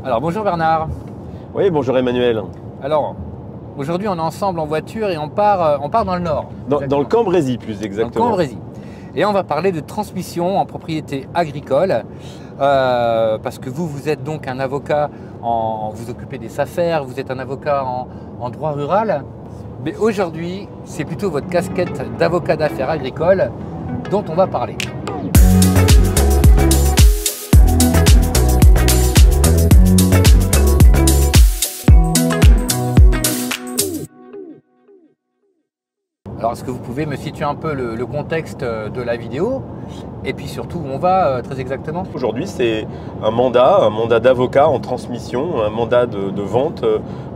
Alors bonjour Bernard. Oui, bonjour Emmanuel. Alors aujourd'hui on est ensemble en voiture et on part dans le nord. Dans le Cambrésis plus exactement. Dans le Cambrésis. Et on va parler de transmission en propriété agricole. Parce que vous êtes donc un avocat, vous occupez des affaires, vous êtes un avocat en droit rural. Mais aujourd'hui, c'est plutôt votre casquette d'avocat d'affaires agricoles dont on va parler. Alors, est-ce que vous pouvez me situer un peu le contexte de la vidéo et puis surtout où on va très exactement? Aujourd'hui, c'est un mandat d'avocat en transmission, un mandat de vente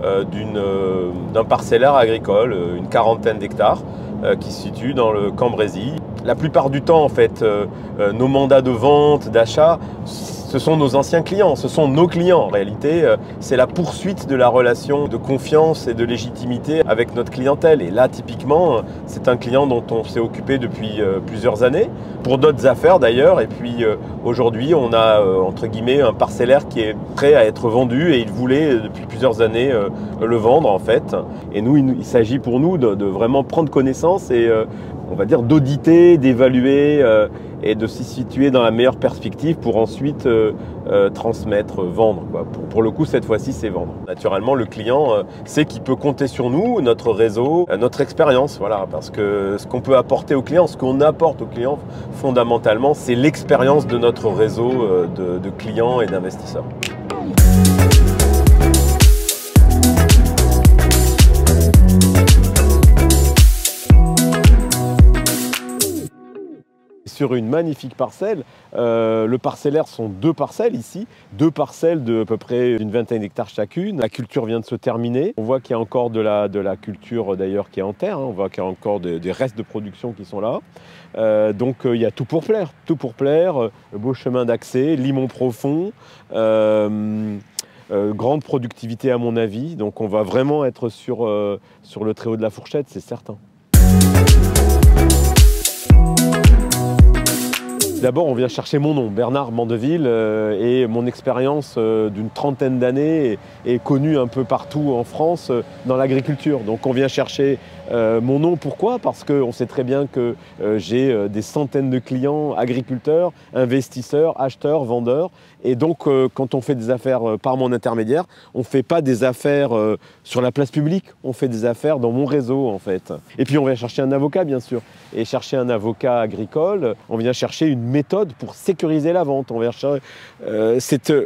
d'un parcellaire agricole, une quarantaine d'hectares qui se situe dans le Cambrésis. La plupart du temps, en fait, nos mandats de vente, d'achat, ce sont nos anciens clients, ce sont nos clients. En réalité, c'est la poursuite de la relation de confiance et de légitimité avec notre clientèle. Et là, typiquement, c'est un client dont on s'est occupé depuis plusieurs années, pour d'autres affaires d'ailleurs. Et puis aujourd'hui, on a, entre guillemets, un parcellaire qui est prêt à être vendu et il voulait depuis plusieurs années le vendre en fait. Et nous, il s'agit pour nous de vraiment prendre connaissance et on va dire d'auditer, d'évaluer et de s'y situer dans la meilleure perspective pour ensuite transmettre, vendre, quoi. Pour le coup, cette fois-ci, c'est vendre. Naturellement, le client sait qu'il peut compter sur nous, notre réseau, notre expérience, voilà, parce que ce qu'on peut apporter au client, ce qu'on apporte au client, fondamentalement, c'est l'expérience de notre réseau de clients et d'investisseurs. Sur une magnifique parcelle, le parcellaire sont deux parcelles ici, deux parcelles de à peu près une vingtaine d'hectares chacune. La culture vient de se terminer. On voit qu'il y a encore de la culture d'ailleurs qui est en terre, hein. On voit qu'il y a encore des restes de production qui sont là. Donc il y a tout pour plaire, beau chemin d'accès, limon profond, grande productivité à mon avis. Donc on va vraiment être sur le très haut de la fourchette, c'est certain. D'abord, on vient chercher mon nom, Bernard Mandeville, et mon expérience d'une trentaine d'années est connue un peu partout en France dans l'agriculture. Donc on vient chercher mon nom, pourquoi? Parce qu'on sait très bien que j'ai des centaines de clients, agriculteurs, investisseurs, acheteurs, vendeurs. Et donc quand on fait des affaires par mon intermédiaire, on ne fait pas des affaires sur la place publique, on fait des affaires dans mon réseau en fait. Et puis on vient chercher un avocat bien sûr. Et chercher un avocat agricole, on vient chercher une méthode pour sécuriser la vente. On vient chercher,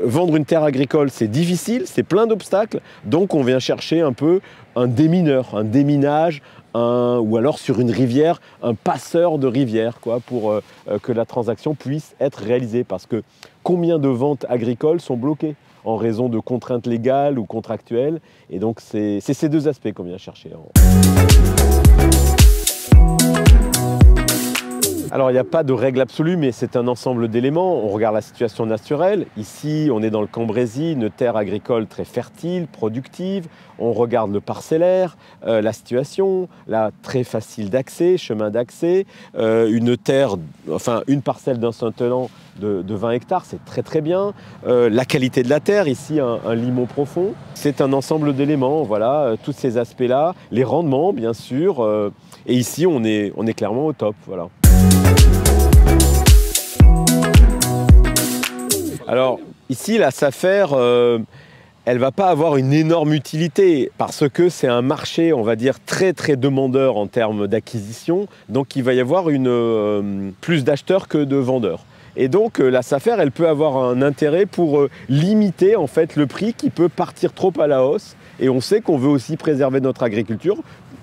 vendre une terre agricole, c'est difficile, c'est plein d'obstacles. Donc on vient chercher un peu un démineur, un déminage, ou alors sur une rivière, un passeur de rivière, quoi, pour que la transaction puisse être réalisée. Parce que combien de ventes agricoles sont bloquées en raison de contraintes légales ou contractuelles? Et donc c'est ces deux aspects qu'on vient chercher. Alors, il n'y a pas de règle absolue, mais c'est un ensemble d'éléments. On regarde la situation naturelle. Ici, on est dans le Cambrésis, une terre agricole très fertile, productive. On regarde le parcellaire, la situation, là, très facile d'accès, chemin d'accès. Une parcelle d'un seul tenant de 20 hectares, c'est très très bien. La qualité de la terre, ici, un limon profond. C'est un ensemble d'éléments, voilà, tous ces aspects-là. Les rendements, bien sûr. Et ici, on est clairement au top, voilà. Alors ici, la SAFER, elle ne va pas avoir une énorme utilité parce que c'est un marché, on va dire, très très demandeur en termes d'acquisition. Donc il va y avoir plus d'acheteurs que de vendeurs. Et donc la SAFER, elle peut avoir un intérêt pour limiter en fait le prix qui peut partir trop à la hausse. Et on sait qu'on veut aussi préserver notre agriculture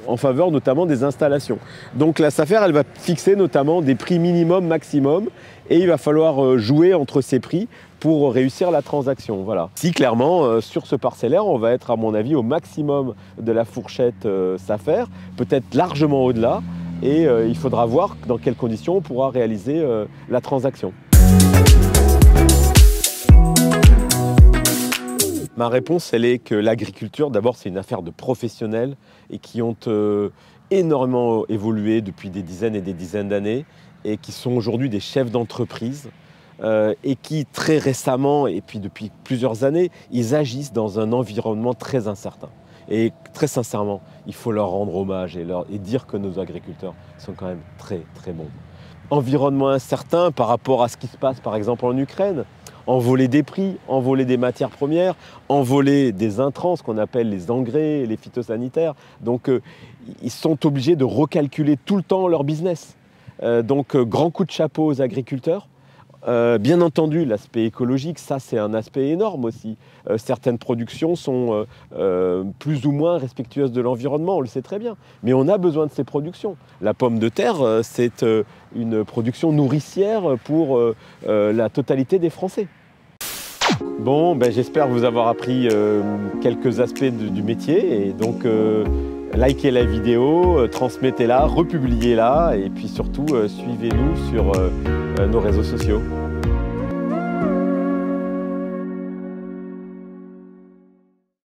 en faveur notamment des installations. Donc la SAFER, elle va fixer notamment des prix minimum, maximum, et il va falloir jouer entre ces prix pour réussir la transaction. Voilà. Si clairement, sur ce parcellaire, on va être à mon avis au maximum de la fourchette SAFER, peut-être largement au-delà, et il faudra voir dans quelles conditions on pourra réaliser la transaction. Ma réponse, elle est que l'agriculture, d'abord, c'est une affaire de professionnels et qui ont énormément évolué depuis des dizaines et des dizaines d'années et qui sont aujourd'hui des chefs d'entreprise et qui très récemment, et puis depuis plusieurs années, ils agissent dans un environnement très incertain. Et très sincèrement, il faut leur rendre hommage et dire que nos agriculteurs sont quand même très très bons. Environnement incertain par rapport à ce qui se passe par exemple en Ukraine, envolée des prix, envolée des matières premières, envolée des intrants, ce qu'on appelle les engrais, les phytosanitaires. Donc ils sont obligés de recalculer tout le temps leur business. Grand coup de chapeau aux agriculteurs. Bien entendu, l'aspect écologique, ça c'est un aspect énorme aussi. Certaines productions sont plus ou moins respectueuses de l'environnement, on le sait très bien. Mais on a besoin de ces productions. La pomme de terre, c'est une production nourricière pour la totalité des Français. Bon, j'espère vous avoir appris quelques aspects du métier. Et donc, likez la vidéo, transmettez-la, republiez-la et puis surtout, suivez-nous sur nos réseaux sociaux.